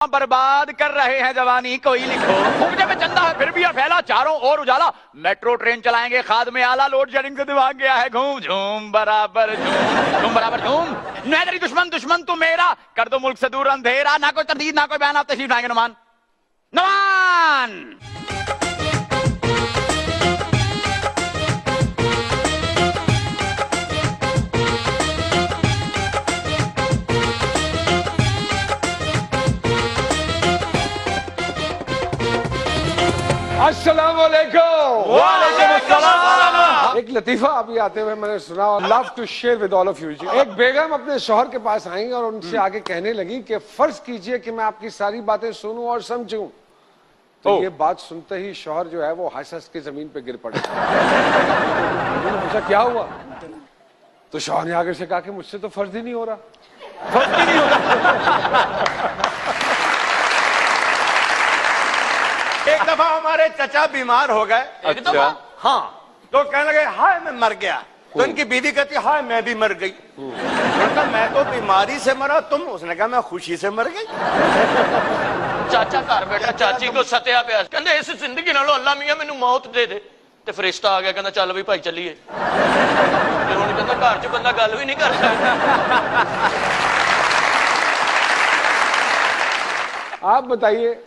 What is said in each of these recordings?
बर्बाद कर रहे हैं जवानी कोई लिखो। फूकने में चंदा है फिर भी यह फैला चारों ओर उजाला। मेट्रो ट्रेन चलाएंगे खाद में आला। लोड शेडिंग से दिमाग गया है घूम झूम बराबर झूम झूम बराबर झूम। नैदरी दुश्मन दुश्मन तू मेरा कर दो मुल्क से दूर अंधेरा। ना कोई तरदीद ना कोई बयान आप तशरीफ लाएंगे नुमान नुमान। अस्सलाम वालेकुम। वालेकुम अस्सलाम। एक लतीफा अभी आते हुए मैंने सुना और love to share with all of you. एक बेगम अपने शौहर के पास आई और उनसे आगे कहने लगी कि फर्ज कीजिए कि मैं आपकी सारी बातें सुनूं और समझूं। तो ये बात सुनते ही शौहर जो है वो हंस हंस के जमीन पे गिर पड़े। पूछा क्या हुआ? तो शौहर ने आगे से कहा कि मुझसे तो फर्ज ही नहीं हो रहा। फर्ज ही नहीं हो रहा। एक दफा हमारे चचा बीमार हो गए। एक दफा? हाँ, तो कहने लगे हाय मैं मर गया। तो इनकी बीवी कहती हाय मैं भी मर गई। उनका मैं तो बीमारी से मरा, तुम? उसने कहा मैं खुशी से मर गई। चाचा घर बैठा चाची को सत्या पिया कहते इस जिंदगी नालों अल्लाह मियां मैनू मौत दे दे। ते फरिश्ता आ गया कहना चल भी भाई चलिए। ते हुण कहंदा घर च बंदा गल भी नहीं कर सकदा। आप बताइए,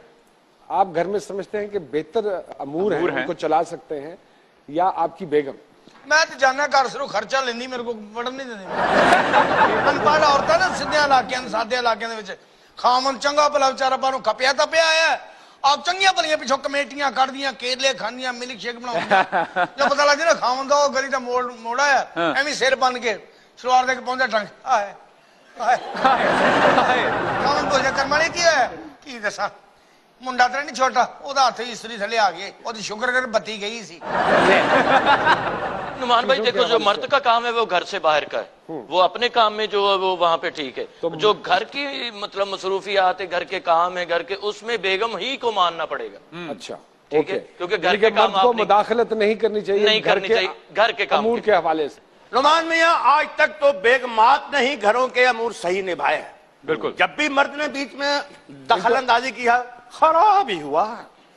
आप घर में समझते हैं कि बेहतर अमूर हैं उनको चला सकते हैं या आपकी बेगम? मैं तो जाना घर सिर्फ खर्चा लेंदी, मेरे को वड़न नहीं देंदी। अनपढ़ औरतां ना सीधे इलाके सादे इलाके दे विच खामन चंगा भला बेचारा बाहरों खपिया तपिया आया। आप चंगियां भलियां पिछों कमेटियां कढ़दियां, केले खांदियां, मिल्क शेक बनाउंदियां। जब पता लग जाए ना खामन दा गली दा मोड़ आया, एवं सिर बन के सलवार दे के पहुंचा टंग हाय हाय हाय। खामन बोल कर्माणी की है की दसा मुंडा तो नहीं छोटा, ओदा हथ इस्त्री थले आ गए, ओदी शुक्र कर बत्ती गई सी। नुमान भाई देखो, जो मर्द का काम है वो घर से बाहर का है, वो अपने काम में जो है वो वहां पे ठीक है। तो जो घर की मतलब मसरूफियात है, घर के काम है, घर के उसमें बेगम ही को मानना पड़ेगा। अच्छा, ठीक है, क्योंकि घर के काम को मुदाखलत नहीं करनी चाहिए, नहीं करनी चाहिए घर के काम के हवाले से। नुमान मियां आज तक तो बेगमात ने ही घरों के अमूर सही निभाए हैं। बिल्कुल। जब भी मर्द ने बीच में दखल अंदाजी किया खराब ही हुआ।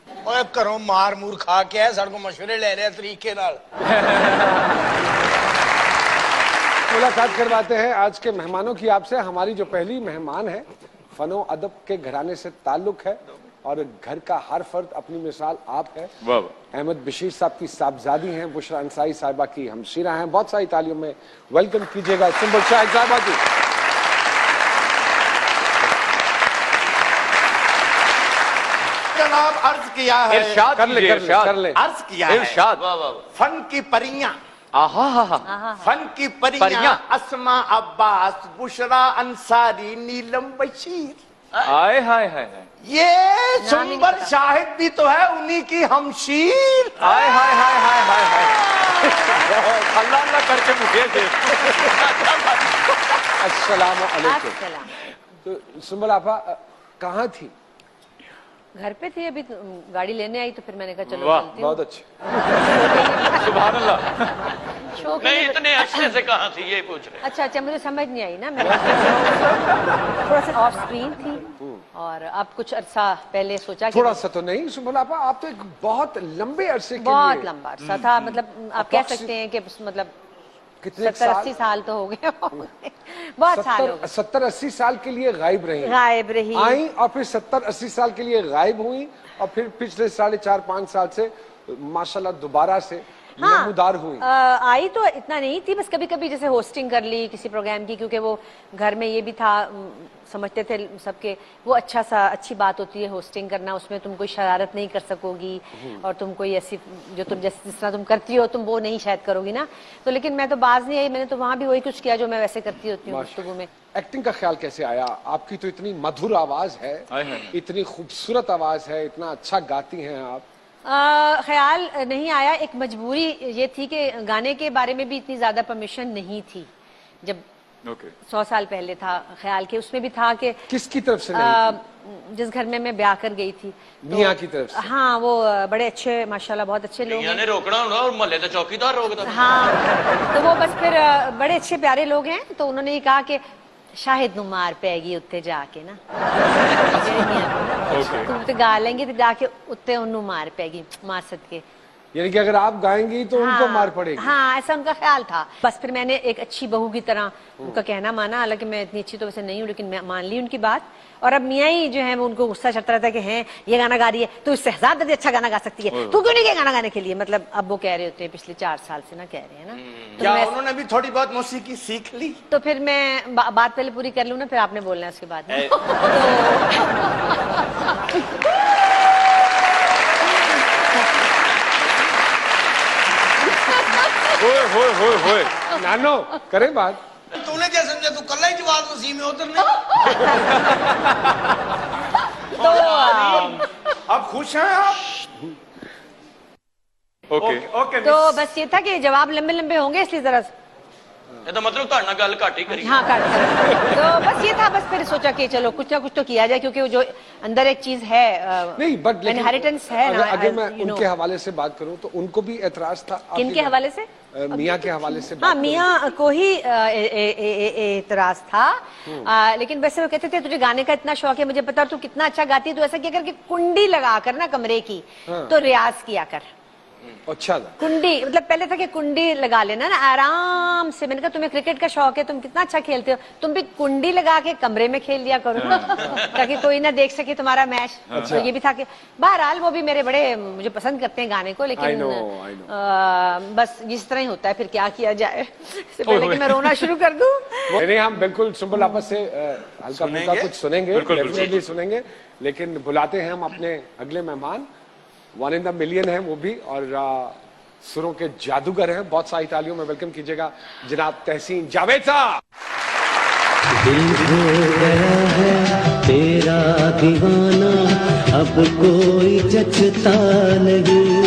और घरों मार मूर खा के आए, साढ़े को मशवरे ले रहे तरीके नाल। मुलाकात करवाते हैं आज के मेहमानों की आपसे। हमारी जो पहली मेहमान है फनो अदब के घराने से ताल्लुक है और घर का हर फर्द अपनी मिसाल आप है। अहमद बशीर साहब की साहबजादी हैं, बुशरा अंसारी साहिबा की हमशीरा हैं। बहुत सारी तालियों में वेलकम कीजिएगा सुंबुल शाहिद साहिबा की। जनाब अर्ज किया है, इरशाद कर ले अर्ज किया है, इरशाद। फन की परियां, फन की परियां अस्मा अब्बास, बुशरा अंसारी, नीलम बशीर। आए हाय हाय ये सुंबर शाहिद भी तो है उन्हीं की हमशीर। हाय हाय हाय हाय हाय हाय। अल्लाह अल्लाह करके मुझे दे। अस्सलाम वालेकुम। तो सुंबल आपा कहाँ थी? घर पे थी, अभी तो गाड़ी लेने आई तो फिर मैंने कहा चलो वाह, चलती हूँ। बहुत अच्छे। सुभान अल्लाह। शौक नहीं इतने अच्छे से कहाँ थी ये पूछ रहे। अच्छा अच्छा, मुझे समझ नहीं आई ना, मैं थोड़ा सा ऑफ स्क्रीन थी और अब कुछ अरसा पहले सोचा कि थोड़ा सा तो नहीं सुंबल आपा, आप तो एक बहुत लंबे अरसे के बहुत लिए लंबा अरसा था, मतलब आप कह सकते हैं कि मतलब कितने 70-80 साल तो हो गए बहुत साल हो गए। 70-80 साल के लिए गायब रही, आई और फिर 70-80 साल के लिए गायब हुई और फिर पिछले 4.5-5 साल से माशाल्लाह दोबारा से नमूदार हुई। आई तो इतना नहीं थी, बस कभी कभी जैसे होस्टिंग कर ली किसी प्रोग्राम की, क्योंकि वो घर में ये भी था, समझते थे सबके वो अच्छी बात होती है होस्टिंग करना, उसमें तुम कोई शरारत नहीं कर सकोगी और तुम कोई ऐसी जो तुम जिस तरह तुम करती हो तुम वो नहीं शायद करोगी ना। तो लेकिन मैं तो बाज नहीं आई, मैंने तो वहां भी वही कुछ किया जो मैं वैसे करती होती हूँ गुफ्तगू में। एक्टिंग का ख्याल कैसे आया? आपकी तो इतनी मधुर आवाज है, इतनी खूबसूरत आवाज है, इतना अच्छा गाती हैं आप। ख्याल नहीं आया, एक मजबूरी ये थी कि गाने के बारे में भी इतनी ज्यादा परमिशन नहीं थी जब 100 साल पहले था। ख्याल के उसमें भी था कि किसकी तरफ से नहीं थी? जिस घर में मैं ब्याह कर गई थी मियाँ की तरफ से। हाँ, वो बड़े अच्छे माशाल्लाह बहुत अच्छे लोग हैं। रोकना होना और मोहल्ले का चौकीदार रोकता। हाँ, तो वो बस फिर बड़े अच्छे प्यारे लोग हैं, तो उन्होंने ये कहा कि शायद नू मार पैगी उत्ते जाके ना जेह्ड़े मियां को ना तुम तो गा लेंगे तो जाके उत्ते उन्नू मार पैगी मार सदके। यानी कि अगर आप गाएंगी तो उनको मार पड़ेगी। हाँ ऐसा उनका ख्याल था। बस फिर मैंने एक अच्छी बहू की तरह उनका कहना माना, हालांकि मैं इतनी अच्छी तो वैसे नहीं हूँ, लेकिन मैं मान ली उनकी बात। और अब मियाँ ही जो है वो उनको गुस्सा चढ़ता रहता है कि हैं ये गाना गा रही है तो इससे ज्यादा अच्छा गाना गा सकती है, तू क्यों नहीं गया गाना गाने के लिए। मतलब अब वो कह रहे होते हैं पिछले 4 साल से ना कह रहे हैं ना, तो क्या मैं उन्होंने भी थोड़ी बहुत मौसीकी सीख ली? तो फिर मैं बात पहले पूरी कर लूँ ना, फिर आपने बोलना है उसके बाद में। होए नानो करे बात। तूने क्या समझा, तू कल ही जवाब नसीब में उतरने। अब खुश हैं आप? ओके ओके तो बस ये था कि जवाब लंबे लंबे होंगे इसलिए जरा ਇਹਦਾ ਮਤਲਬ ਤੁਹਾਡੇ ਨਾਲ ਗੱਲ ਘੱਟ ਹੀ ਕਰੀ। हाँ काट तो बस ये था। बस फिर सोचा कि चलो कुछ ना कुछ तो किया जाए, क्योंकि वो जो अंदर एक चीज है नहीं बट इनहेरिटेंस है ना। अगर मैं you know। उनके हवाले से बात करूं तो उनको भी एतराज था। किनके हवाले से? मियाँ के हवाले से। हाँ मियाँ को ही एतराज था। लेकिन वैसे वो कहते थे तुझे गाने का इतना शौक है, मुझे पता तू कितना अच्छा गाती है, तो ऐसा किया कर कि कुंडी लगा कर ना कमरे की तो रियाज किया कर। अच्छा था। कुंडी मतलब पहले था कि कुंडी लगा लेना ना आराम से। मैंने कहा तुम्हें क्रिकेट का शौक है, तुम कितना अच्छा खेलते हो, तुम भी कुंडी लगा के कमरे में खेल लिया करो ताकि कोई ना देख सके तुम्हारा मैच। तो ये भी था कि बहरहाल वो भी मेरे बड़े मुझे पसंद करते हैं गाने को, लेकिन I know. बस इस तरह ही होता है। फिर क्या किया जाए, इससे पहले कि मैं रोना शुरू कर दूं। नहीं हम बिल्कुल सुंबल आपस से हल्का फुल्का कुछ सुनेंगे, डेफिनेटली सुनेंगे, लेकिन बुलाते हैं हम अपने अगले मेहमान। 1 in a million है वो भी, और सुरों के जादूगर हैं। बहुत सारी तालियों में वेलकम कीजिएगा जनाब तहसीन जावेद साहब। दिल हो गया है तेरा दीवाना, अब कोई जचता नहीं,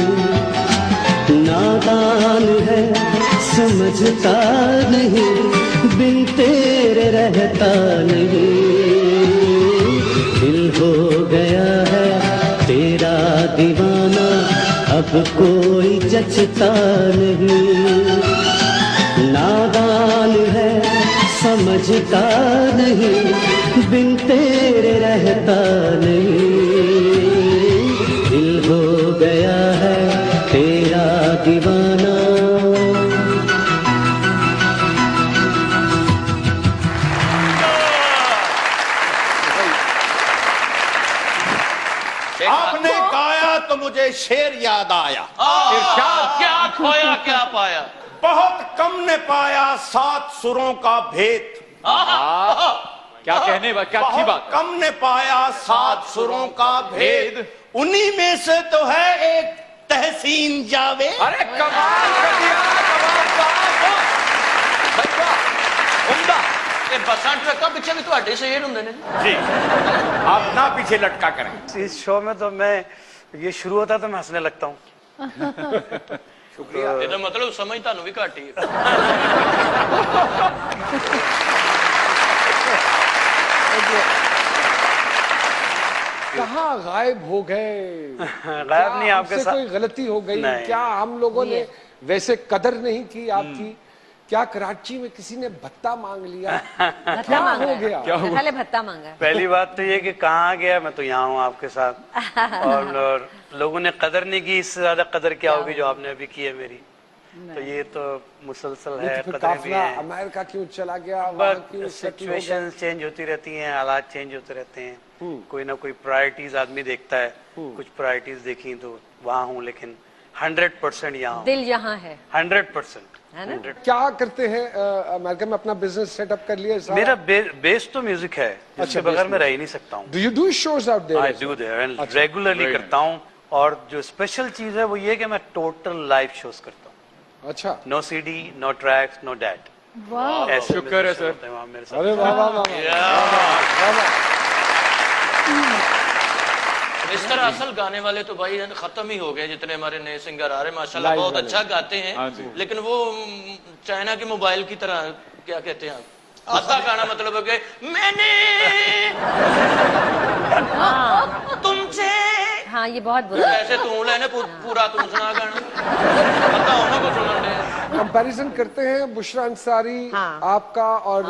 नादान है समझता नहीं, बिन तेरे रहता नहीं। दिल हो गया है तेरा दीवाना, अब कोई जचता नहीं, नादान है समझता नहीं, बिन तेरे रहता नहीं। दिल हो गया है तेरा दीवाना। आपने गाया तो मुझे शेर याद आया। इरशाद क्या खोया क्या पाया। बहुत कम ने पाया 7 सुरों का भेद। क्या कहने क्या अच्छी बात। बहुत कम ने पाया 7 सुरों का भेद, उन्हीं में से तो है एक तहसीन जावेद। अरे कमाल कर दिया, कमाल उम्दा। ਇਹ ਬੱਸਾਂ ਟਰੱਕਾਂ ਪਿੱਛੇ ਵੀ ਤੁਹਾਡੇ ਸ਼ੇਰ ਹੁੰਦੇ ਨੇ जी आप ना पीछे लटका करें। इस शो में तो मैं ये शुरू होता है तो मैं हंसने लगता हूँ। ਇਹਦਾ ਮਤਲਬ ਸਮਝ ਤੁਹਾਨੂੰ ਵੀ ਘੱਟ ਹੀ ਹੈ। कहाँ गायब हो गए? गायब नहीं, आपके हमसे साथ कोई गलती हो गई? नहीं। क्या हम लोगों ने वैसे कदर नहीं की आपकी? क्या कराची में किसी ने भत्ता मांग लिया? भत्ता मांग हो गया? पहले भत्ता मांगा। पहली बात तो ये कि कहाँ गया, मैं तो यहाँ हूँ आपके साथ। और लोगों ने कदर नहीं की, इससे ज्यादा कदर क्या होगी जो आपने अभी की है मेरी। तो ये तो मुसलसल है, तो फिर कदर भी काफिला है। अमेरिका क्यों चला गया? वहाँ क्यों बट settle हो गए? सिचुएशन चेंज होती रहती हैं, हालात चेंज होते रहते हैं। कोई ना कोई प्रायोरिटीज आदमी देखता है, कुछ प्रायोरिटीज देखी तो वहाँ हूँ, लेकिन 100% यहाँ हूँ। दिल यहाँ है 100%। है ना? क्या करते हैं अमेरिका में? अपना बिजनेस सेटअप कर लिया सारा? मेरा बेस तो म्यूजिक है, इसके बगैर मैं रह ही नहीं सकता हूँ। Do you do shows out there? I do their, regularly करता हूँ। और जो स्पेशल चीज है वो ये कि मैं टोटल लाइव शोज करता हूँ। अच्छा। No CD, no tracks, no that. शुक्र है सर। मेरे साथ। अरे वाह वाह वाह। इस तरह असल गाने वाले तो भाई खत्म ही हो गए। जितने हमारे नए सिंगर आ रहे हैं माशाल्लाह बहुत अच्छा गाते हैं, लेकिन वो चाइना के मोबाइल की तरह, क्या कहते हैं आप, आधा गाना मतलब है कि मैंने तुमसे, हाँ ये बहुत बुरा है। ऐसे तू लेने पूरा तुम सुना गाना बताओ ना को सुना दे। कंपैरिजन करते हैं बुशरा अंसारी हाँ। आपका और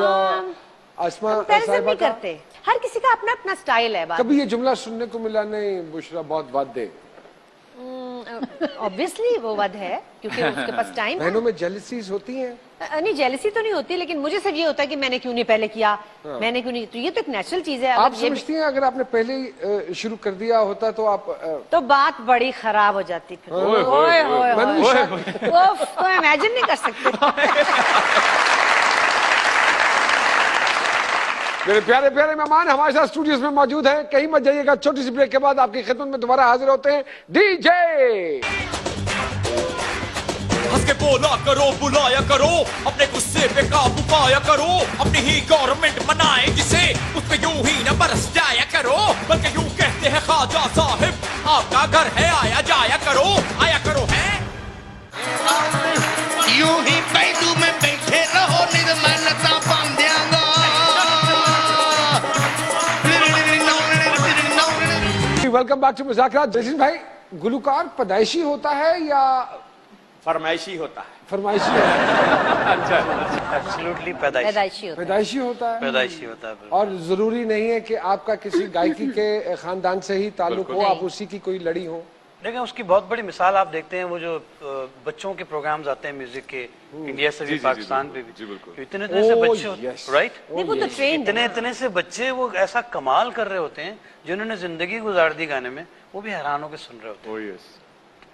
आसमा कंपैरिजन साहिबा नहीं का करते, हर किसी का अपना अपना स्टाइल है। बात कभी ये जुमला सुनने को मिला नहीं, बुशरा बहुत बात दे। ऑब्वियसली वो वध है क्योंकि उसके पास टाइम है। बहनों में जेलसीज होती हैं? नहीं, जेलसी तो नहीं होती, लेकिन मुझे सिर्फ ये होता है कि मैंने क्यों नहीं पहले किया, मैंने क्यों नहीं, तो ये तो एक नेचुरल चीज है। आप अगर ये समझती हैं अगर आपने पहले ही शुरू कर दिया होता तो आप तो बात बड़ी खराब हो जाती फिर। ओए ओए ओए तो इमेजिन नहीं कर सकते। मेरे प्यारे प्यारे मेहमान हमारे साथ स्टूडियोज में मौजूद हैं, कहीं मत जाइएगा, छोटी सी ब्रेक के बाद आपकी खिदमत में दोबारा हाजिर होते हैं डीजे। हंस के बोला करो, बुलाया करो, अपने गुस्से पे काबू पाया करो, अपनी ही गवर्नमेंट बनाए जिसे उस पे यूं ही न बरस जाया करो, बल्कि यूं कहते हैं ख्वाजा साहिब आपका घर है आया जाया करो, आया करो है यूं ही बैठू में बैठे रहो निर्मलता पाम दियांगा। वेलकम बैक टू मुज़ाकरात। जसीम भाई, गुलकार पैदाइशी होता है या फरमाइशी होता है? फरमाइशी होता है? एब्सोल्युटली पैदाइशी पैदाइशी होता है। पैदाइशी होता है। पैदाइशी होता है, बिल्कुल। और जरूरी नहीं है कि आपका किसी गायकी के खानदान से ही ताल्लुक हो, आप उसी की कोई लड़ी हो। देखिए उसकी बहुत बड़ी मिसाल आप देखते हैं, वो जो बच्चों के प्रोग्राम्स आते हैं म्यूजिक के, इंडिया से भी पाकिस्तान पे भी, इतने इतने से बच्चे, राइट, नहीं वो तो ट्रेन इतने इतने से बच्चे वो ऐसा कमाल कर रहे होते हैं जिन्होंने जिंदगी गुजार दी गाने में, वो भी हैरान होकर सुन रहे होते हैं।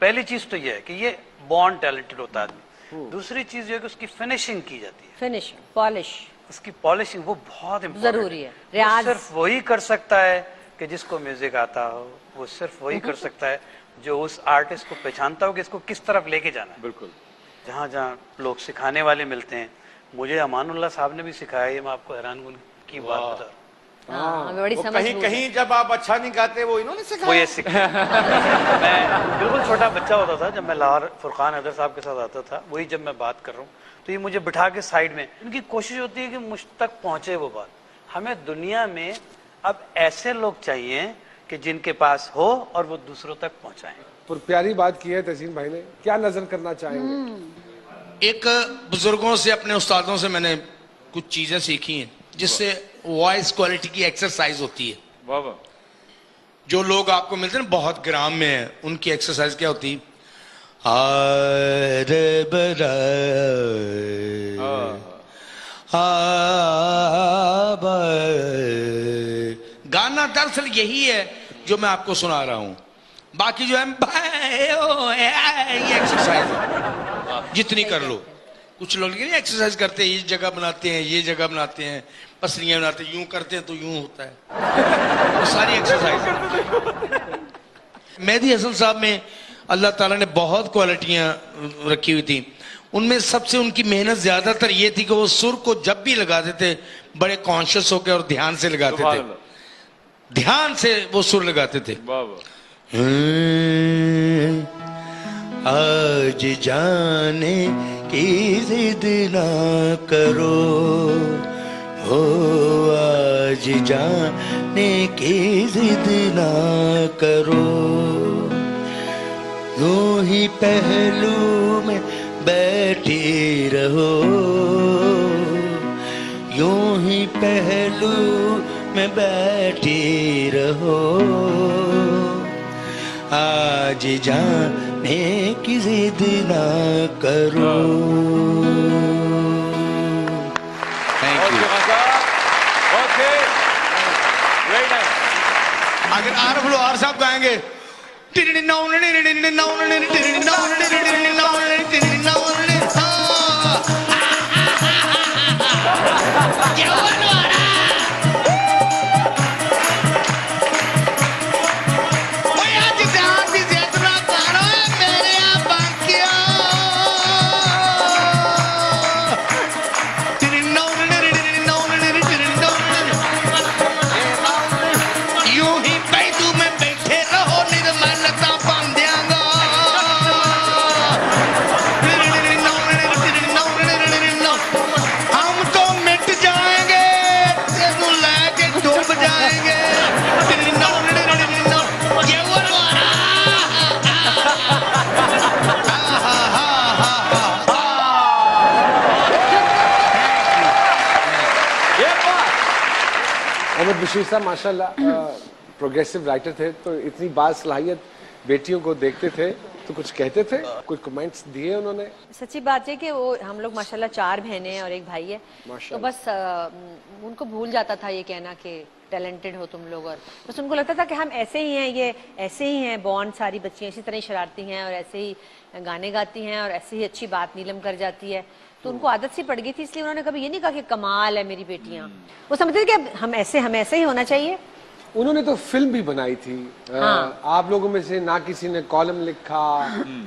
पहली चीज तो ये है कि ये बॉर्न टैलेंटेड होता है आदमी। दूसरी चीज ये है कि उसकी फिनिशिंग की जाती है, फिनिशिंग, पॉलिश, उसकी पॉलिशिंग वो बहुत जरूरी है। रियाज सिर्फ वही कर सकता है कि जिसको म्यूजिक आता हो, वो सिर्फ वही कर सकता है जो उस आर्टिस्ट को पहचानता हो कि इसको किस तरफ लेके जाना है। बिल्कुल। जहाँ जहाँ लोग सिखाने वाले मिलते हैं, मुझे अमानुल्लाह साहब ने भी सिखाया, ये मैं आपको हैरान की बात बता रहा हूँ। बड़ी समझ कहीं कहीं जब आप अच्छा नहीं गाते वो इन्होंने सिखाया। वो ये सिखाया। मैं बिल्कुल छोटा बच्चा होता था जब मैं लाहौर फुरकान हैदर साहब के साथ आता था, वही जब मैं बात कर रहा हूँ तो ये मुझे बिठा के साइड में, इनकी कोशिश होती है कि मुझ तक पहुंचे वो बात। हमें दुनिया में अब ऐसे लोग चाहिए कि जिनके पास हो और वो दूसरों तक पहुंचाएं। और प्यारी बात की है तहसीन भाई ने, क्या नजर करना चाहेंगे? एक बुजुर्गों से, अपने उस्तादों से मैंने कुछ चीजें सीखी हैं जिससे वॉइस क्वालिटी की एक्सरसाइज होती है। वाह वाह। जो लोग आपको मिलते हैं बहुत ग्राम में है, उनकी एक्सरसाइज क्या होती? हाय रे बरा गाना दरअसल यही है जो मैं आपको सुना रहा हूं। बाकी जो है ये एक्सरसाइज है, जितनी कर लो। कुछ लोग नहीं एक्सरसाइज करते हैं, ये जगह बनाते हैं, ये जगह बनाते हैं, पसलियां बनाते हैं, यूं करते हैं तो यूं होता है, वो सारी एक्सरसाइज। मेहदी हसन साहब में अल्लाह ताला ने बहुत क्वालिटियां रखी हुई थी, उनमें सबसे उनकी मेहनत ज्यादातर ये थी कि वो सुर को जब भी लगाते थे बड़े कॉन्शियस होकर और ध्यान से लगाते थे, ध्यान से वो सुर लगाते थे। आज जाने की जिद ना करो हो, आज जाने की जिद ना करो, यूं ही पहलू में बैठी रहो, यूं ही पहलू में बैठी रहो, आज जाने की जिद ना करो। अगर आरफ लोहार साहब गाएंगे रशीद साहब माशाल्लाह प्रोग्रेसिव राइटर थे, तो इतनी बासलाहियत बेटियों को देखते थे तो कुछ कहते थे, कुछ कमेंट्स दिए उन्होंने? सच्ची बात है कि वो हम लोग माशाल्लाह 4 बहनें हैं और एक भाई है, तो बस उनको भूल जाता था ये कहना कि टैलेंटेड हो तुम लोग, और बस उनको लगता था कि हम ऐसे ही हैं, ये ऐसे ही हैं, बॉन्ड सारी बच्चियां इसी तरह ही शरारती हैं और ऐसे ही गाने गाती हैं और ऐसे ही अच्छी बात नीलम कर जाती है, तो उनको आदत सी पड़ गई थी, इसलिए उन्होंने कभी ये नहीं कहा कि कमाल है मेरी बेटियां, वो समझते थे कि हम ऐसे ही होना चाहिए। उन्होंने तो फिल्म भी बनाई थी। हाँ। आप लोगों में से ना किसी ने कॉलम लिखा,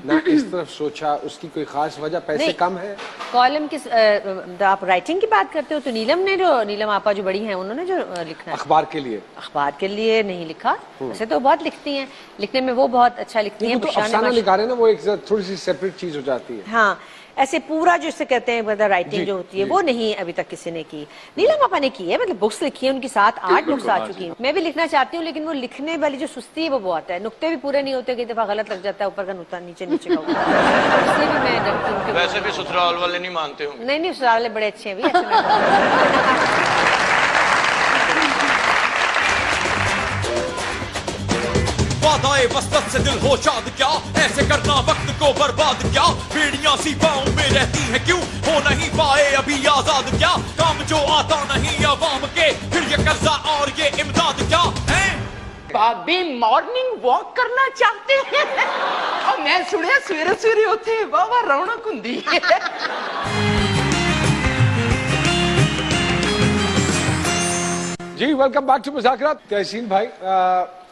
ना इस तरफ सोचा, उसकी कोई खास वजह? पैसे कम है? कॉलम किस आप राइटिंग की बात करते हो तो नीलम आपा जो बड़ी हैं उन्होंने जो लिखा है अखबार के लिए। अखबार के लिए नहीं लिखा, वैसे तो बहुत लिखती हैं, लिखने में वो बहुत अच्छा लिखती हैं। तो अफसाना लिखा रहे ना, वो एक थोड़ी सी सेपरेट चीज हो जाती है। हाँ, ऐसे पूरा जो इससे कहते हैं मतलब राइटिंग जो होती है वो नहीं अभी तक किसी ने की। नीलम आपा ने की है, मतलब बुक्स लिखी है उनकी, 7-8 बुक्स आ चुकी हैं। मैं भी लिखना चाहती हूँ, लेकिन वो लिखने वाली जो सुस्ती है वो बहुत है, नुक्ते भी पूरे नहीं होते, कई दफा गलत लग जाता है, ऊपर का नुक्ता नीचे का इसलिए भी मैं डरती हूँ। वैसे भी ससुराल वाले नहीं मानते हो? नहीं, ससुराल वाले बड़े अच्छे हैं भी। वादाए वसत से दिल हो शाद क्या, ऐसे करना वक्त को बर्बाद क्या, बेड़ियां सी पाँव में रहती हैं क्यों, हो नहीं पाए अभी आजाद क्या, काम जो आता नहीं अवाम के, फिर ये कर्जा और ये इमदाद क्या है। बाबे मॉर्निंग वॉक करना चाहते हैं और मैं सुनिया सवेरे सवेरे उठे बाबा रौनक हुंदी है। जी वेलकम बैक टू मुज़ाकरात। तहसीन भाई,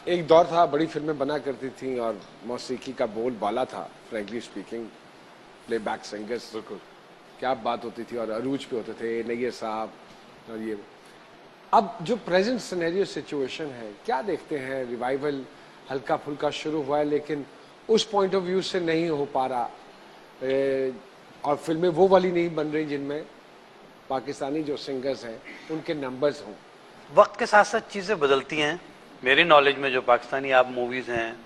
एक दौर था बड़ी फिल्में बना करती थी और मौसीकी का बोल बाला था, फ्रैंकली स्पीकिंग, प्लेबैक सिंगर्स, बिल्कुल क्या बात होती थी, और अरूज पे होते थे नैयर साहब और ये। अब जो प्रेजेंट सिनेरियो सिचुएशन है, क्या देखते हैं? रिवाइवल हल्का फुल्का शुरू हुआ है, लेकिन उस पॉइंट ऑफ व्यू से नहीं हो पा रहा, और फिल्में वो वाली नहीं बन रही जिनमें पाकिस्तानी जो सिंगर्स हैं उनके नंबर्स हों। वक्त के साथ साथ चीज़ें बदलती हैं। मेरी नॉलेज में जो पाकिस्तानी आप मूवीज़ हैं,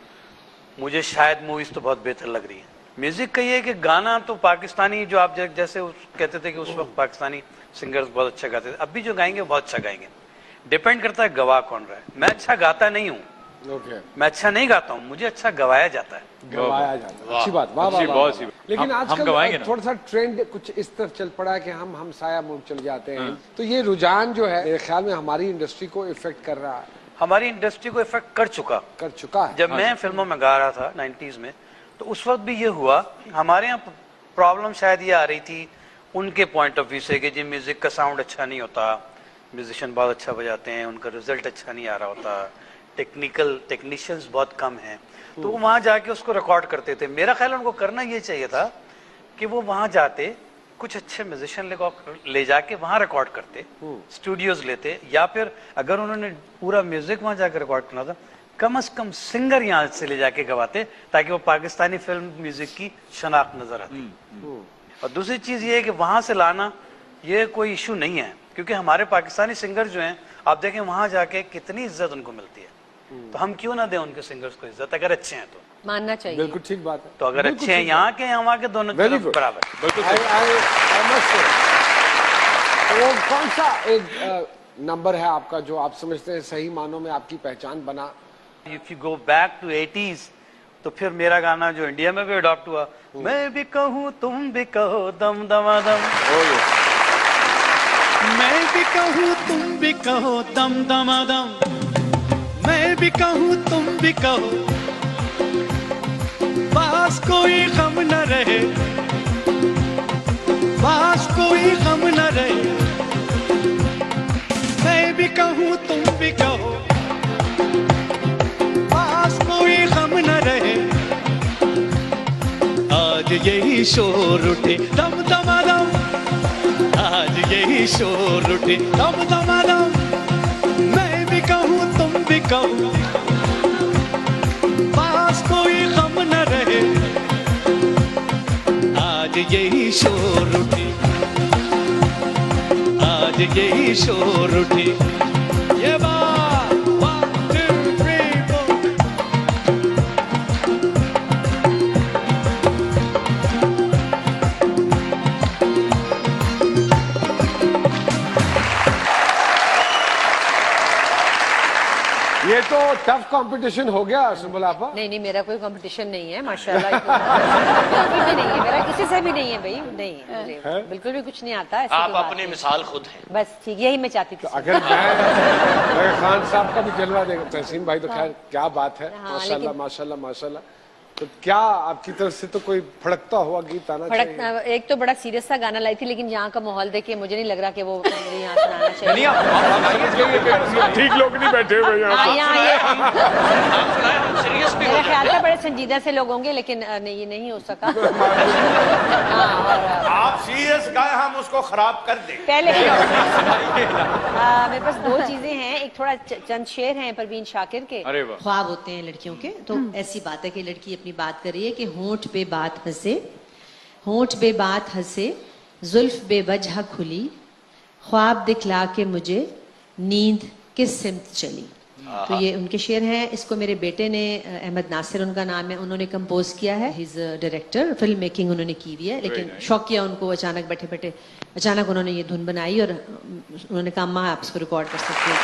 मुझे शायद मूवीज़ तो बहुत बेहतर लग रही हैं। म्यूज़िक का ये है कि गाना तो पाकिस्तानी जो आप जैसे कहते थे कि उस वक्त पाकिस्तानी सिंगर्स बहुत अच्छा गाते थे, अब भी जो गाएंगे बहुत अच्छा गाएंगे। डिपेंड करता है गवा कौन रहा है। मैं अच्छा गाता नहीं हूँ, मैं अच्छा नहीं गाता हूँ, मुझे अच्छा गवाया जाता है। गवाया जाता है, अच्छी बात, वाह वाह वाह। लेकिन आजकल थोड़ा सा ट्रेंड कुछ इस तरफ चल पड़ा है कि हम हमसाया मुल्क चल जाते हैं, तो ये रुझान जो है मेरे ख्याल में हमारी इंडस्ट्री को इफेक्ट कर रहा है। हमारी इंडस्ट्री को इफेक्ट कर चुका है। जब मैं फिल्मों में गा रहा था 90s में, तो उस वक्त भी ये हुआ। हमारे यहाँ प्रॉब्लम शायद ये आ रही थी उनके पॉइंट ऑफ व्यू से कि जी म्यूजिक का साउंड अच्छा नहीं होता, म्यूजिशियन बहुत अच्छा बजाते हैं, उनका रिजल्ट अच्छा नहीं आ रहा होता, टेक्नीशियंस बहुत कम हैं, तो वो वहाँ जाके उसको रिकॉर्ड करते थे। मेरा ख्याल उनको करना ये चाहिए था कि वो वहाँ जाते, कुछ अच्छे म्यूजिशियन ले जाके वहाँ रिकॉर्ड करते, स्टूडियोज लेते, या फिर अगर उन्होंने पूरा म्यूजिक वहाँ जाकर रिकॉर्ड करना था, कम से कम सिंगर यहाँ से ले जाके गवाते, ताकि वो पाकिस्तानी फिल्म म्यूजिक की शनाख्त नजर आती। और दूसरी चीज ये है कि वहां से लाना ये कोई इशू नहीं है, क्योंकि हमारे पाकिस्तानी सिंगर जो हैं, आप देखें वहां जाके कितनी इज्जत उनको मिलती है, तो हम क्यों ना दें उनके सिंगर्स को इज्जत, अगर अच्छे हैं तो मानना चाहिए। बिल्कुल ठीक बात है। तो अगर अच्छे हैं यहाँ के वहाँ के दोनों बराबर। वो कौन सा एक नंबर है आपका जो आप समझते हैं सही मानों में आपकी पहचान बना? If you go back to 80s, तो फिर मेरा गाना जो इंडिया में भी अडॉप्ट हुआ, मैं भी कहूँ तुम भी कहो दम दमादम, मैं भी कहूँ तुम भी कहो दम दमादम, मैं भी कहूँ तुम भी कहो, पास कोई गम न रहे, पास कोई गम न रहे, मैं भी कहूँ तुम भी कहो, पास कोई गम न रहे, आज यही शोर उठे दम दमादम, आज यही शोर उठे दम दमादम, मैं भी कहूँ तुम भी कहो, पास कोई गम न रहे, आज यही शोर उठे, आज यही शोर उठे। ये बात 1 2 3 4। टफ कंपटीशन हो गया सुबल आपा? नहीं नहीं, मेरा कोई कंपटीशन नहीं है माशाल्लाह। बिल्कुल भी नहीं है मेरा, किसी से भी नहीं है भाई, नहीं है मुझे बिल्कुल भी कुछ नहीं आता। आप अपनी मिसाल खुद हैं। बस ठीक, यही मैं चाहती थी। अगर मैं खान साहब का भी जलवा देगा तहसीन भाई तो खैर क्या बात है। माशाल्लाह माशाल्लाह माशाल्लाह। तो क्या आपकी तरफ से तो कोई फड़कता हुआ गीत आना चाहिए? एक तो बड़ा सीरियस सा गाना लाई थी, लेकिन यहाँ का माहौल देखिए मुझे नहीं लग रहा कि वो मुझे यहाँ सुनाना चाहिए। ठीक लोग नहीं बैठे हुए सीरियस भी मेरा ख्याल था बड़े संजीदा से लोग होंगे, लेकिन नहीं, ये नहीं हो सका। आप सीरियस गाए, हम उसको खराब कर दें। पहले मेरे पास दो चीजें हैं, एक थोड़ा चंद शेर हैं परवीन शाकिर के। ख्वाब होते हैं लड़कियों के, तो ऐसी बात है कि लड़की अपनी बात कर रही है कि होंठ पे बात हंसे, होंठ पे बात हंसे, जुल्फ बेवजह खुली, ख्वाब दिखला के मुझे नींद किस सिमत चली। तो ये उनके शेर हैं। इसको मेरे बेटे ने, अहमद नासिर उनका नाम है, उन्होंने कंपोज किया है। He is director, film making उन्होंने की हुई है, लेकिन शौक किया उनको, अचानक बैठे बैठे अचानक उन्होंने ये धुन बनाई और उन्होंने कहा माँ आप इसको रिकॉर्ड कर सकते हो।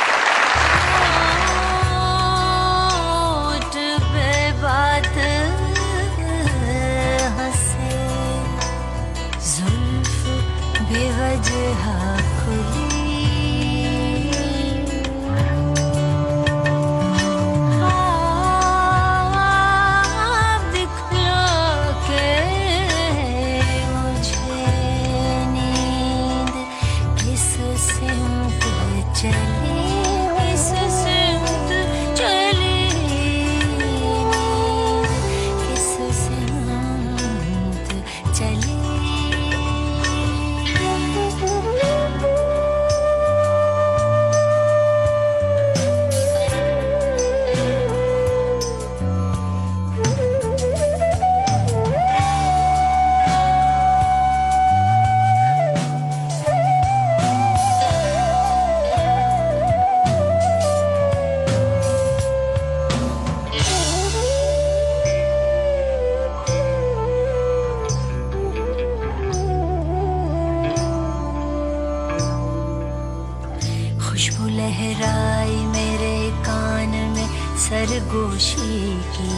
सरगोशी की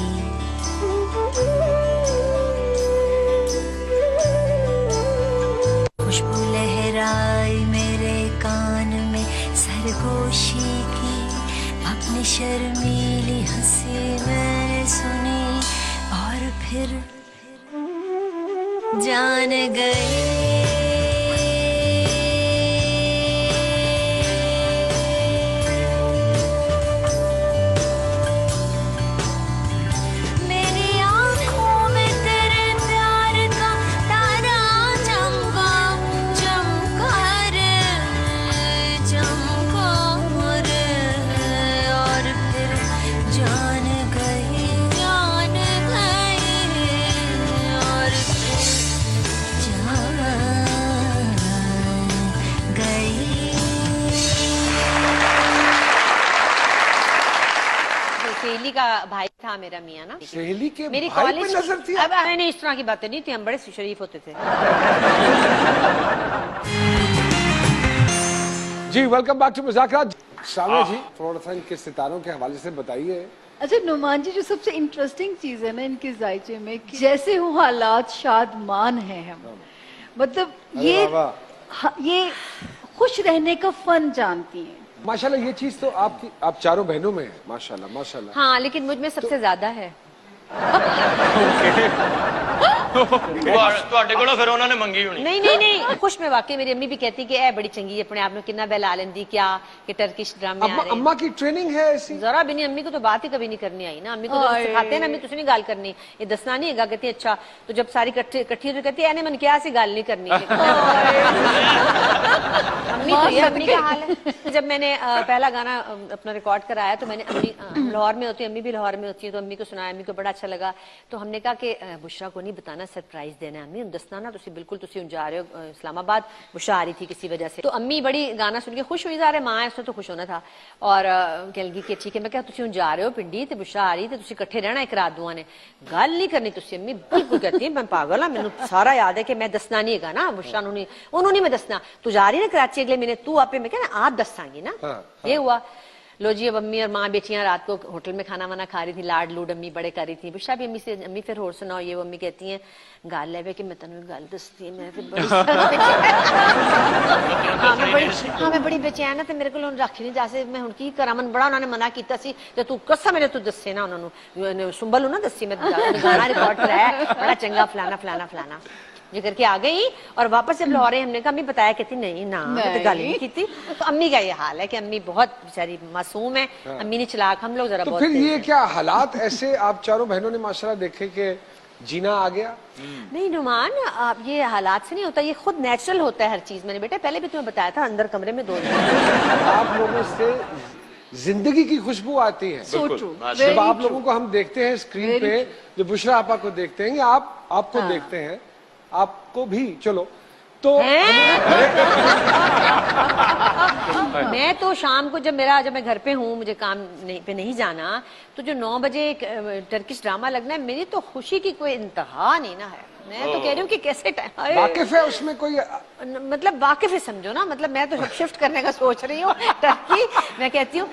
खुशबू लहराई मेरे कान में सरगोशी की, अपनी शर्मीली हंसी मैंने सुनी और फिर जान गई। सहेली का भाई था मेरा मियाँ ना, सहेली के मेरी भाई कॉलेज पे नजर थी? अब नहीं, इस तरह की बातें नहीं थी, हम बड़े शरीफ होते थे। जी वेलकम बैक टू मुज़ाकरात। सामने जी थोड़ा सा इनके सितारों के हवाले से बताइए। अच्छा नुमान जी, जो सबसे इंटरेस्टिंग चीज है ना इनके जायचे में, जैसे हो हालात शादमान है हम, मतलब ये खुश रहने का फन जानती हैं। माशाल्लाह ये चीज तो आपकी, आप चारों बहनों में है माशाल्लाह माशाल्लाह। हाँ लेकिन मुझ में सबसे ज्यादा है। ਤੁਹਾਡੇ ਕੋਲੋਂ ਫਿਰ ਉਹਨਾਂ ਨੇ ਮੰਗੀ ਹੋਣੀ। नहीं नहीं नहीं, खुश में वाकई मेरी अम्मी भी कहती कि ए बड़ी चंगी अपने आप में कितना बहला लेंदी, क्या कि टर्किश ड्रामे आ रहे हैं। अम्मा की ट्रेनिंग है ऐसी? जरा भी नहीं, अम्मी को तो बात ही कभी नहीं करनी आई ना। अम्मी को तो सिखाते हैं ना, अम्मी तुझे नहीं गाल करनी, ये दसना नहीं है। कहती अच्छा तो जब सारी इकट्ठी होकर कहती है मन क्या सी गाल नहीं करनी। अम्मी तो ये अम्मी का हाल है। जब मैंने पहला गाना अपना रिकॉर्ड कराया तो मैंने अम्मी लाहौर में होती है, अम्मी भी लाहौर में होती है, तो अम्मी को सुनाया, अम्मी को बड़ा अच्छा लगा। तो हमने कहा कि बुशरा को नहीं बताना, सरप्राइज देना है अम्मी, दसना ना तुसी बिल्कुल तुसी जा रहे हो इस्लामाबाद, बुशरा आ रही थी किसी वजह से। तो अम्मी बड़ी गाना सुन के खुश हुई, जा रहे माँ है उसने तो खुश होना था, और कह लगी कि ठीक है। मैं क्या तुसी जा रहे हो पिंडी ते बुशरा आ रही ते तुसी इकट्ठे रहना एक रात दुआ ने, गल नहीं करनी तुसी। अम्मी बिल्कुल कहती है मैं पागल हाँ, मैंने सारा याद है कि मैं दसना नहीं है ना बुशरा उन्होंने मैं दसना, तू जा रही ना कराची अगले महीने, तू आपे मैं क्या आप दसांगी ना। ये हुआ लो जी अब अम्मी और माँ बेटियां रात को होटल में खाना वाना खा रही थी, लाड लूड अम्मी बड़े कर रही थी। बुशरा भी अम्मी से, अम्मी फिर होर सुनाओ ये, वो अम्मी कहती हैं गाल लेवे कि मैं तेन गल दसती है, मैं फिर बड़ी हाँ मैं बड़ी बेचैन है, मेरे को रख नहीं जा सकती, मैं हुण की करा, मन बड़ा उन्होंने मना किया सी, ते तू कसम मेरे तू दसे ना उन्होंने सुंबल ना दसी, मैं गाना रिकॉर्ड कराया बड़ा चंगा फलाना फलाना फलाना जो करके आ गई। और वापस जब लाहौर आई हमने कहा अम्मी बताया, कहती नहीं ना मैं तो गल नहीं की थी। तो अम्मी का ये हाल है कि अम्मी बहुत बेचारी मासूम है, अम्मी नहीं चलाक, हम लोग जरा तो बहुत। फिर ये क्या हालात ऐसे आप चारों बहनों ने माशाल्लाह देखे कि जीना आ गया? नहीं नुमान, आप ये हालात से नहीं होता, ये खुद नेचुरल होता है हर चीज। मैंने बेटा पहले भी तुम्हें बताया था, अंदर कमरे में 2 आप लोगों से जिंदगी की खुशबू आती है। जब आप लोगों को हम देखते हैं स्क्रीन पे, जो बुशरा आपा को देखते हैं या आपको देखते हैं, आपको भी चलो तो मैं तो शाम को जब मैं घर पे हूँ, मुझे काम पे नहीं जाना, तो जो 9 बजे टर्किश ड्रामा लगना है, मेरी तो खुशी की कोई इंतहा नहीं ना है। मैं तो कह रही हूँ कि कैसे टाइम वाकिफ है उसमें कोई, मतलब वाकिफ है समझो ना, मतलब मैं तो शिफ्ट करने का सोच रही हूँ टर्की। मैं कहती हूँ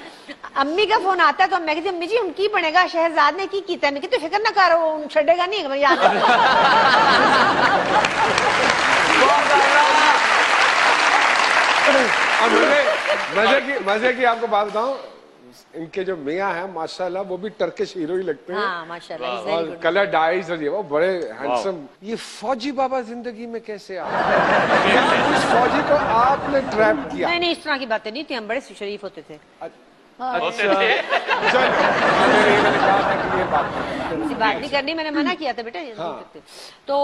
अम्मी का फोन आता है तो मैं कहती हूँ अम्मी जी उनकी बनेगा, शहजाद ने की कीता, मैं कहती फिक्र ना करो उन छड़ेगा नहीं, मैं याद मजे की आपको बात बताऊं, इनके जो मियाँ हैं माशाल्लाह वो भी टर्किश हीरो ही लगते हैं। हाँ, माशाल्लाह, और कलर डाइज और ये वो बड़े हैंडसम। ये फौजी बाबा जिंदगी में कैसे आए? उस फौजी को आपने ट्रैप किया? नहीं इस तरह की बातें नहीं थी, हम बड़े शरीफ होते थे। बात नहीं करनी, मैंने मना किया था बेटा ये तो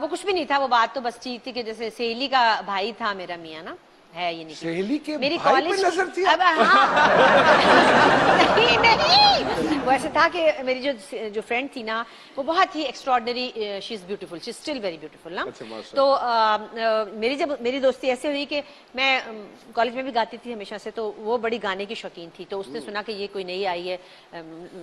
वो कुछ भी नहीं था, वो बात तो बस ठीक थी कि जैसे सहेली का भाई था मेरा मियाँ ना, है ये नहीं सहेली के मेरी भाई कॉलेज पे नजर थी? अब हाँ नहीं वो ऐसे था कि मेरी जो फ्रेंड थी ना, वो बहुत ही extraordinary, she is beautiful, she is still very beautiful ना। तो मेरी दोस्ती ऐसे हुई कि मैं कॉलेज में भी गाती थी हमेशा से, तो वो बड़ी गाने की शौकीन थी। तो उसने सुना कि ये कोई नई आई है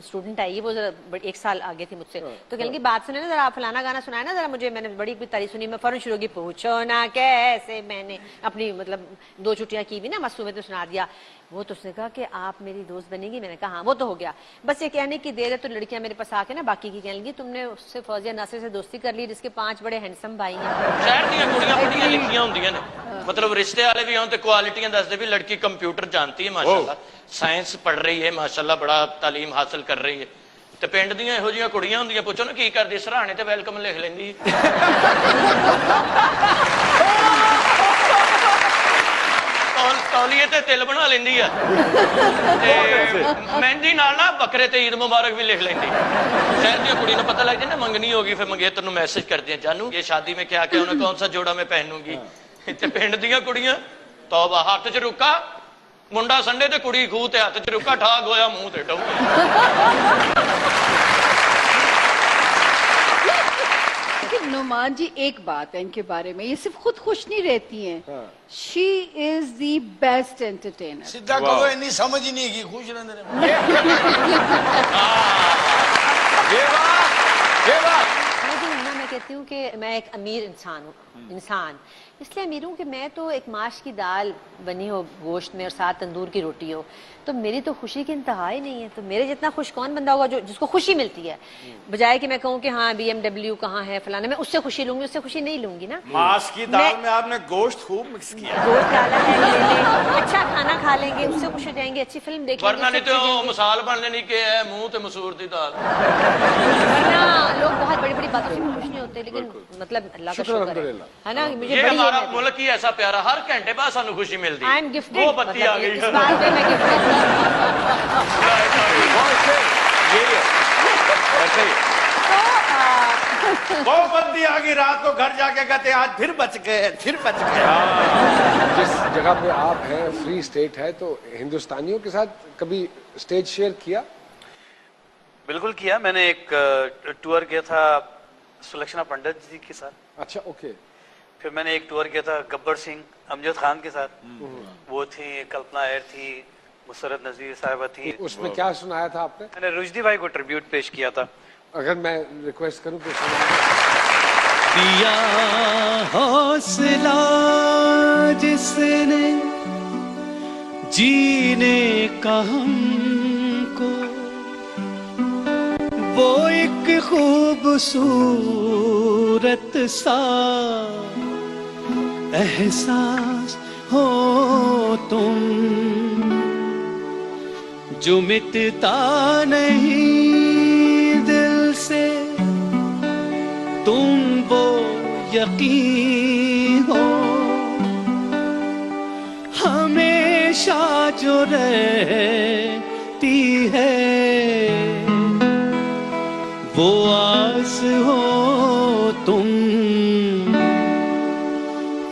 स्टूडेंट आई है, वो जरा 1 साल आगे थी मुझसे, तो कहने की बात सुने ना जरा, फलाना गाना सुनाया ना जरा मुझे, मैंने बड़ी तारीफ सुनी, मैं फौरन शुरू की पूछो ना कैसे, मैंने अपनी मतलब 2 छुट्टियां की भी ना, मासूमियत में सुना दिया। वो तो उसने कहा कि आप मेरी दोस्त बनेगी, मैंने कहा हाँ, वो तो हो गया, बस ये कहने की देर है तो लड़कियां मेरे पास आके ना बाकी की कहने लगी तुमने उससे फौजिया नासिर से दोस्ती कर ली जिसके 5 बड़े हैंडसम भाई हैं। शहर दी कुड़ियां पढ़ियां लिखियां होंदियां ने, मतलब रिश्ते वाले भी हों ते क्वालिटियां दसदे भी, लड़की कंप्यूटर जानती है माशाल्लाह, साइंस पढ़ रही है माशाल्लाह, बड़ा तालीम हासिल कर रही है, ते पिंड दियां इहो जिहियां कुड़ियां होंदियां, पुछो ना की करदी, सराहने ते वेलकम लिख लैंदी तौलीए ते तिल बना लेंदी है, मेहंदी नाल ना बकरे ते ईद मुबारक भी लिख लेंदी। शहर दी कुड़ी नूं पता लग जाए ना मंगनी होगी, फिर मंगेतर नूं मैसेज करदी है, जानू ये शादी में क्या क्या, उन्हें कौन सा जोड़ा मैं पहनूंगी। ते पिंड दियां कुड़ियां तौबा, हाथ च रुका मुंडा संडे ते कुड़ी खूह ते, हाथ च रुका ठाक होया मुंह ते डऊ। नुमान जी एक बात है इनके बारे में, ये सिर्फ खुद खुश नहीं रहती हैं, she is the best entertainer. सीधा कहो इतनी समझ ही नहीं की, खुश रहने मैं कहती हूँ कि मैं एक अमीर इंसान हूँ, इसलिए अमीर हूँ कि मैं तो एक माश की दाल बनी हो गोश्त में और साथ तंदूर की रोटी हो, तो मेरी तो खुशी की इंतहा ही नहीं है। तो मेरे जितना खुश कौन बंदा होगा जो जिसको खुशी मिलती है, बजाय कि मैं कहूँ कि हाँ BMW कहाँ है फलाना, मैं उससे खुशी लूंगी, उससे खुशी नहीं लूंगी ना। मांस की दाल में आपने गोश्त खूब मिक्स किया, गोश्त डाला है, अच्छा खाना खा लेंगे, उससे खुश हो जाएंगे, अच्छी फिल्म देख लेंगे, वरना नहीं तो मिसाल बनने नहीं के है मुंह ते मसूर दी दाल। वरना लोग बहुत बड़ी बड़ी बातों से खुश नहीं होते, लेकिन मतलब अल्लाह का शुक्र है ना, मुझे ये हमारा मुल्क ही ऐसा प्यारा, हर घंटे बाद सानू खुशी मिलती है। आई एम गिफ्टेड, वो बत्ती आ गई, इस बात में मैं गिफ्टेड वो बंदी आ गई रात को, घर जाके कहते आज फिर बच गए, फिर बच गए। जिस जगह पे आप हैं फ्री स्टेट है, तो हिंदुस्तानियों के साथ कभी स्टेज शेयर किया? बिल्कुल किया, मैंने एक टूर किया था सुलक्षणा पंडित जी के साथ। अच्छा, ओके। फिर मैंने एक टूर किया था गब्बर सिंह अमजद खान के साथ, वो थी कल्पना एर थी, मुसरत नजीर साहिबा थी। उसमें क्या सुनाया था आपने? मैंने रुजदी भाई को ट्रिब्यूट पेश किया था। अगर मैं रिक्वेस्ट करूं तो दिया हौसला जिसने जीने का हमको वो एक खूबसूरत सा एहसास हो तुम, जो मिटता नहीं दिल से, तुम वो यकीन हो हमेशा जो रहती है, वो आस हो तुम।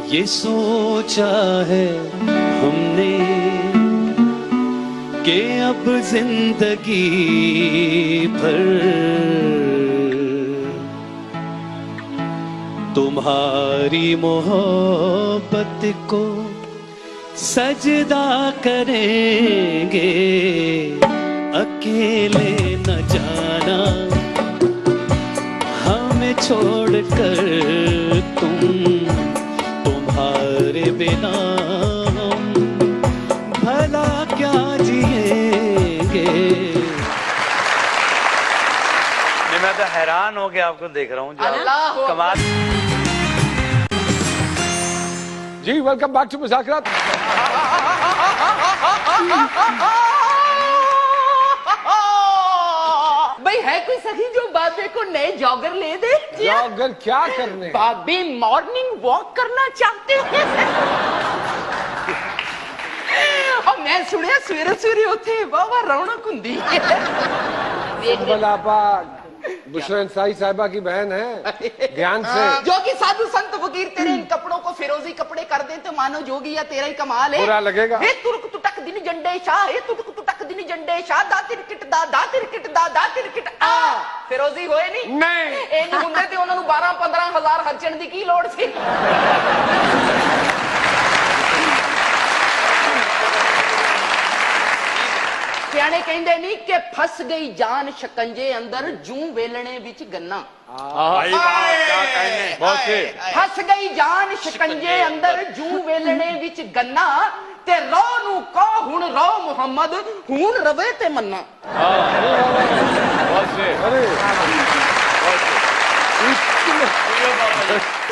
ये सोचा है हमने कि अब जिंदगी भर तुम्हारी मोहब्बत को सजदा करेंगे, अकेले न जाना हमें छोड़कर तुम, तुम्हारे बिना हम भला क्या जिएंगे। मैं तो हैरान हो के आपको देख रहा हूँ जो आप कमाल। जी वेलकम बैक टू मुज़ाकरात। भाई है कोई सखी जो बाबे को नए जॉगर ले दे? जॉगर क्या करने? बाबे मॉर्निंग वॉक करना चाहते हैं। और मैं सुनिया सवेरे सवेरे उठे बाबा रौनक हुंदी है। आपा बुशरा अंसारी साहिबा की बहन है, ध्यान से। जो कि साधु संत फकीर तेरे इन कपड़ों को फिरोजी कपड़े कर दे तो मानो जोगी या तेरा ही कमाल है। बुरा लगेगा। हे तुर्क तुटक दिन जंडे शाह, हे तुर्क तुटक दिन जंडे शाह, दा तिरकिट दा तिरकिट आ फिरोजी होए नहीं? नहीं इंज हुंदे ते उन्हां नूं 12-15 हज़ार खर्चण दी की लोड़ सी? सियाने कहंदे नहीं कि फस गई जान शकंजे अंदर जू वेलणे विच गन्ना। फस गई जान शकंजे अंदर जू वेलणे विच गन्ना, ते रो नू कहो हुण रो मुहम्मद हुण रवे ते मन्ना।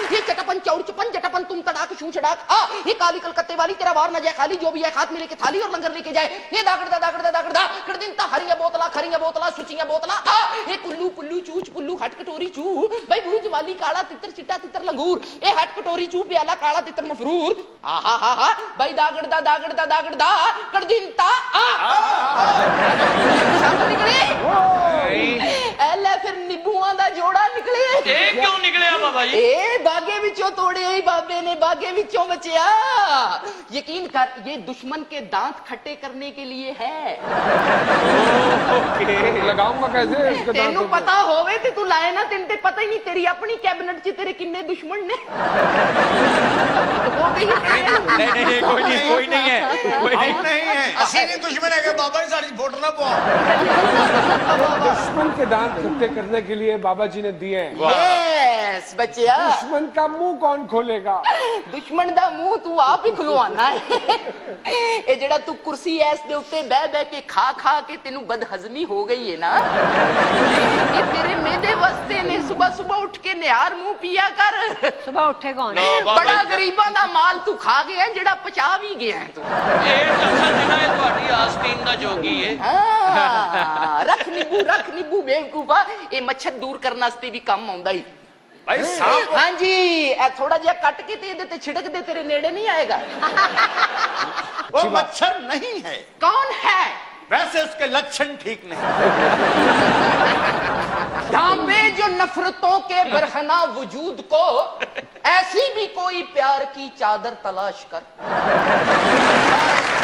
ये चटपन चौड़ चपन जटपन तुम तड़ाक शू छड़ाक आ, ये काली कलकत्ते वाली तेरा वार न जाए खाली, जो भी है खात में लेके थाली और लंगर लेके जाए। ये दागड़दा कर दिन ता हरिया बोतला सुचिया बोतला आ, ये कुल्लू पुल्लू चूच पुल्लू हट कटोरी चू, भाई बुरुज वाली काला तितर चिट्टा तितर लंगूर, ए हट कटोरी चू प्याला काला तितर मफरूर, आहा हा हा भाई दागड़दा कर दिन ता आ निकले एला फिर निबुआं दा जोड़ा निकले। ਇਹ ਕਿਉਂ ਨਿਕਲਿਆ ਬਾਬਾ ਜੀ? ए बागे विचों तोड़े ही बाबे ने बागे विचों बचिया। यकीन कर ये दुश्मन के दांत खट्टे करने के लिए है। लगाऊंगा कैसे इसके दांत? तेनू पता होवे ते तू लाए ना, तेन ते पता ही नहीं तेरी अपनी कैबिनेट च तेरे किन्ने दुश्मन ने। नहीं कोई नहीं है ਅਸੀਂ ਨਹੀਂ ਦੁਸ਼ਮਣ ਹੈਗੇ ਬਾਬਾ ਜੀ, ਸਾਡੀ ਫੋਟੋ ਨਾ ਪਵਾ। दुश्मन के दांत खट्टे करने के लिए बाबा जी ने दिए हैं। यस बच्चिया, दुश्मन का मुंह कौन खोलेगा? दुश्मन दा मुंह तू आप ही खुलवाना है। ये जेड़ा तू कुर्सी ऐस दे उत्ते बह के खा के तेनू बदहजमी हो गई है ना, ये तेरे मेदे वास्ते ने। सुबह उठ के निहार मुंह पिया कर। सुबह उठे कौन? बड़ा गरीबां दा माल तू खा गया, जेड़ा पचा भी गया है तू। ਇਹ ਲੱਖਾਂ ਦਿਨਾਂ ਇਹ ਤੁਹਾਡੀ ਆਸਤੀਨ ਦਾ ਜੋਗੀ ਹੈ। रख नींबू बेवकूफा, ये मच्छर दूर करने वास्ते भी काम आउंदा ही। भाई साहब हाँ जी, थोड़ा जिहा कट के ते ते छिड़क दे, तेरे नेड़े नहीं आएगा। वो मच्छर नहीं है। कौन है? वैसे उसके लक्षण ठीक नहीं। ढांपे जो नफरतों के बरहना वजूद को, ऐसी भी कोई प्यार की चादर तलाश कर।